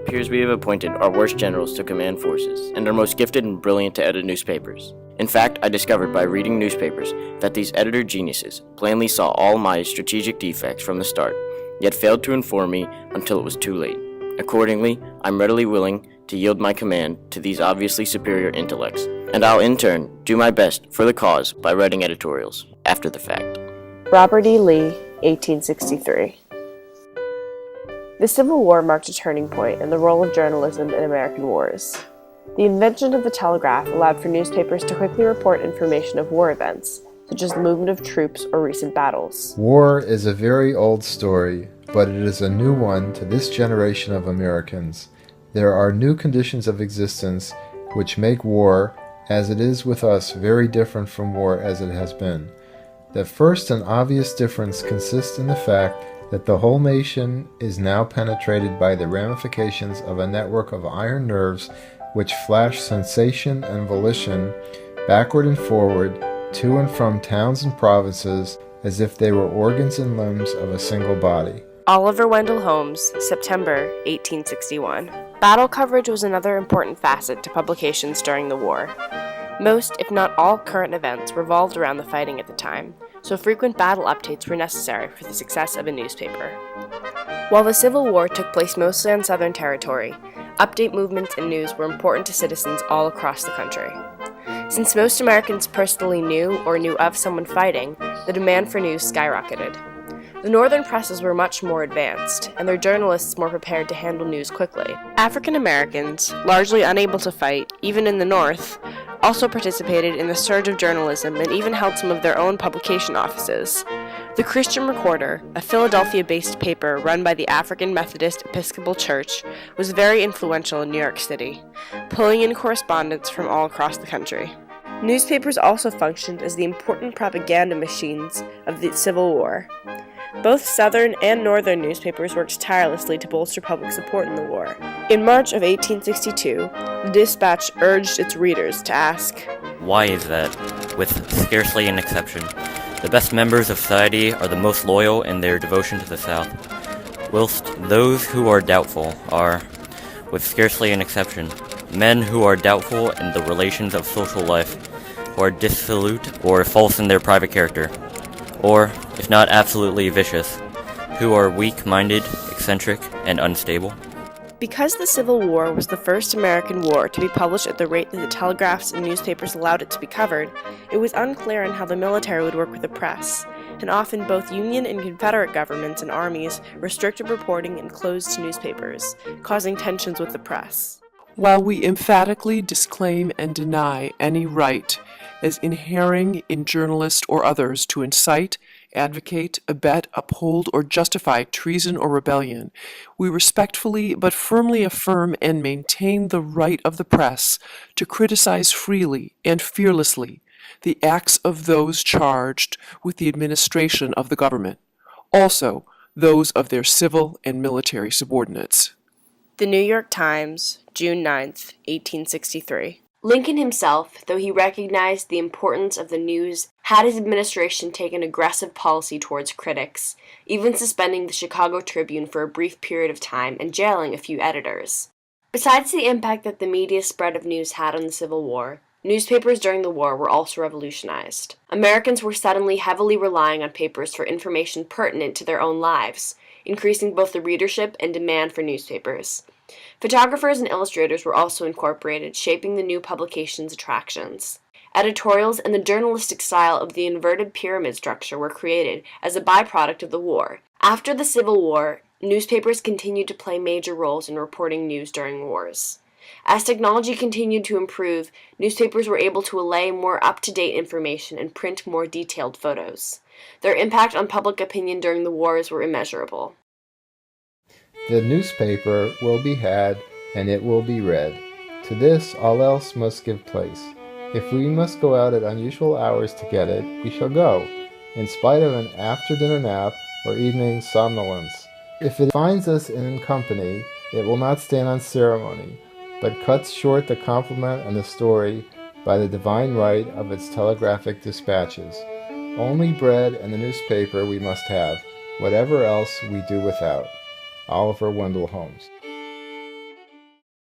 appears we have appointed our worst generals to command forces, and our most gifted and brilliant to edit newspapers. In fact, I discovered by reading newspapers that these editor geniuses plainly saw all my strategic defects from the start, yet failed to inform me until it was too late. Accordingly, I'm readily willing to yield my command to these obviously superior intellects, and I'll in turn do my best for the cause by writing editorials after the fact. Robert E. Lee, 1863. The Civil War marked a turning point in the role of journalism in American wars. The invention of the telegraph allowed for newspapers to quickly report information of war events, such as the movement of troops or recent battles. War is a very old story, but it is a new one to this generation of Americans. There are new conditions of existence which make war, as it is with us, very different from war as it has been. The first and obvious difference consists in the fact that the whole nation is now penetrated by the ramifications of a network of iron nerves which flash sensation and volition backward and forward, to and from towns and provinces, as if they were organs and limbs of a single body. Oliver Wendell Holmes, September 1861. Battle coverage was another important facet to publications during the war. Most, if not all, current events revolved around the fighting at the time, so frequent battle updates were necessary for the success of a newspaper. While the Civil War took place mostly on Southern territory, update movements and news were important to citizens all across the country. Since most Americans personally knew or knew of someone fighting, the demand for news skyrocketed. The northern presses were much more advanced, and their journalists more prepared to handle news quickly. African Americans, largely unable to fight, even in the North, also participated in the surge of journalism and even held some of their own publication offices. The Christian Recorder, a Philadelphia-based paper run by the African Methodist Episcopal Church, was very influential in New York City, pulling in correspondents from all across the country. Newspapers also functioned as the important propaganda machines of the Civil War. Both Southern and Northern newspapers worked tirelessly to bolster public support in the war. In March of 1862, the Dispatch urged its readers to ask, "Why is that, with scarcely an exception, the best members of society are the most loyal in their devotion to the South, whilst those who are doubtful are, with scarcely an exception, men who are doubtful in the relations of social life, who are dissolute or false in their private character, or, if not absolutely vicious, who are weak-minded, eccentric, and unstable?" Because the Civil War was the first American war to be published at the rate that the telegraphs and newspapers allowed it to be covered, it was unclear on how the military would work with the press, and often both Union and Confederate governments and armies restricted reporting and closed newspapers, causing tensions with the press. While we emphatically disclaim and deny any right as inhering in journalists or others to incite, advocate, abet, uphold, or justify treason or rebellion, we respectfully but firmly affirm and maintain the right of the press to criticize freely and fearlessly the acts of those charged with the administration of the government, also those of their civil and military subordinates. The New York Times, June 9, 1863. Lincoln himself, though he recognized the importance of the news, had his administration take an aggressive policy towards critics, even suspending the Chicago Tribune for a brief period of time and jailing a few editors. Besides the impact that the media spread of news had on the Civil War, newspapers during the war were also revolutionized. Americans were suddenly heavily relying on papers for information pertinent to their own lives, increasing both the readership and demand for newspapers. Photographers and illustrators were also incorporated, shaping the new publication's attractions. Editorials and the journalistic style of the inverted pyramid structure were created as a byproduct of the war. After the Civil War, newspapers continued to play major roles in reporting news during wars. As technology continued to improve, newspapers were able to allay more up-to-date information and print more detailed photos. Their impact on public opinion during the wars were immeasurable. The newspaper will be had, and it will be read. To this all else must give place. If we must go out at unusual hours to get it, we shall go, in spite of an after-dinner nap or evening somnolence. If it finds us in company, it will not stand on ceremony, but cuts short the compliment and the story by the divine right of its telegraphic dispatches. Only bread and the newspaper we must have, whatever else we do without. Oliver Wendell Holmes.